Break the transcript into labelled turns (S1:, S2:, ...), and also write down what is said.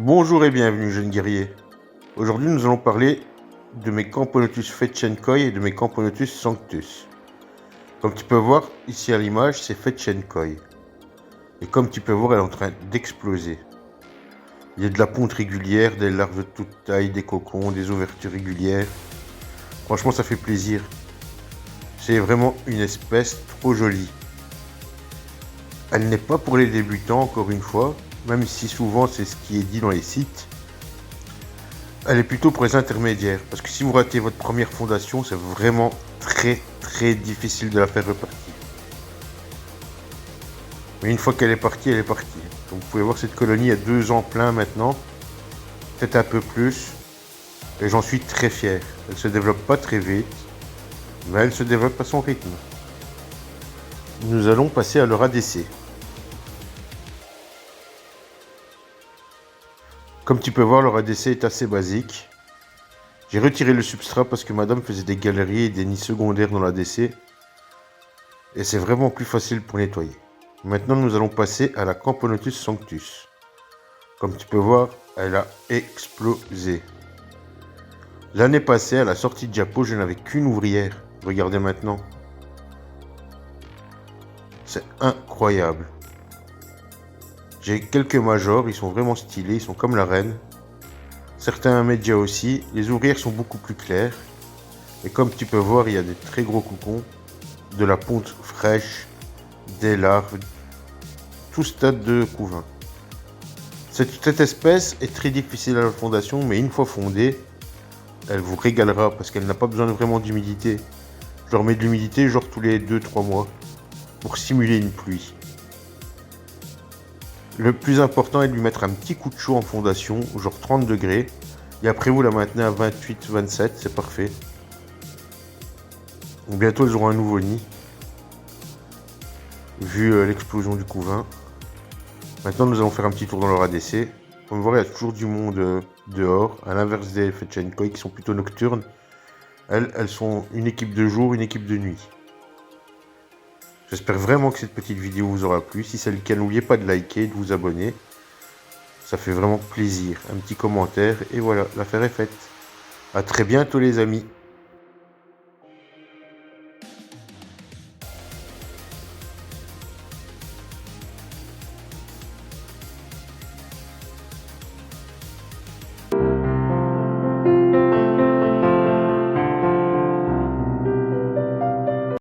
S1: Bonjour et bienvenue jeunes guerriers. Aujourd'hui nous allons parler de mes Camponotus Fetchenkoi et de mes Camponotus Sanctus. Comme tu peux voir ici à l'image, c'est Fetchenkoi. Et comme tu peux voir, elle est en train d'exploser. Il y a de la ponte régulière, des larves de toute taille, des cocons, des ouvertures régulières. Franchement ça fait plaisir. C'est vraiment une espèce trop jolie. Elle n'est pas pour les débutants encore une fois, même si souvent c'est ce qui est dit dans les sites. Elle est plutôt pour les intermédiaires, parce que si vous ratez votre première fondation, c'est vraiment très difficile de la faire repartir. Mais une fois qu'elle est partie, elle est partie. Donc vous pouvez voir cette colonie a 2 ans plein maintenant, peut-être un peu plus, et j'en suis très fier. Elle se développe pas très vite, mais elle se développe à son rythme. Nous allons passer à leur ADC. Comme tu peux voir, leur ADC est assez basique. J'ai retiré le substrat parce que madame faisait des galeries et des nids secondaires dans l'ADC. Et c'est vraiment plus facile pour nettoyer. Maintenant, nous allons passer à la Camponotus Sanctus. Comme tu peux voir, elle a explosé. L'année passée, à la sortie de Japo, je n'avais qu'une ouvrière. Regardez maintenant. C'est incroyable. J'ai quelques majors, ils sont vraiment stylés, ils sont comme la reine. Certains médias aussi, les ouvrières sont beaucoup plus claires. Et comme tu peux voir, il y a des très gros cocons, de la ponte fraîche, des larves, tout stade de couvain. Cette espèce est très difficile à la fondation, mais une fois fondée, elle vous régalera parce qu'elle n'a pas besoin vraiment d'humidité. Je leur mets de l'humidité genre tous les 2-3 mois pour simuler une pluie. Le plus important est de lui mettre un petit coup de chaud en fondation, genre 30 degrés. Et après vous la maintenez à 28-27, c'est parfait. Donc bientôt elles auront un nouveau nid. Vu l'explosion du couvain. Maintenant nous allons faire un petit tour dans leur ADC. Comme vous voyez, il y a toujours du monde dehors. À l'inverse des Fetchenkoi qui sont plutôt nocturnes. Elles sont une équipe de jour, une équipe de nuit. J'espère vraiment que cette petite vidéo vous aura plu. Si c'est le cas, n'oubliez pas de liker, de vous abonner. Ça fait vraiment plaisir. Un petit commentaire et voilà, l'affaire est faite. A très bientôt les amis.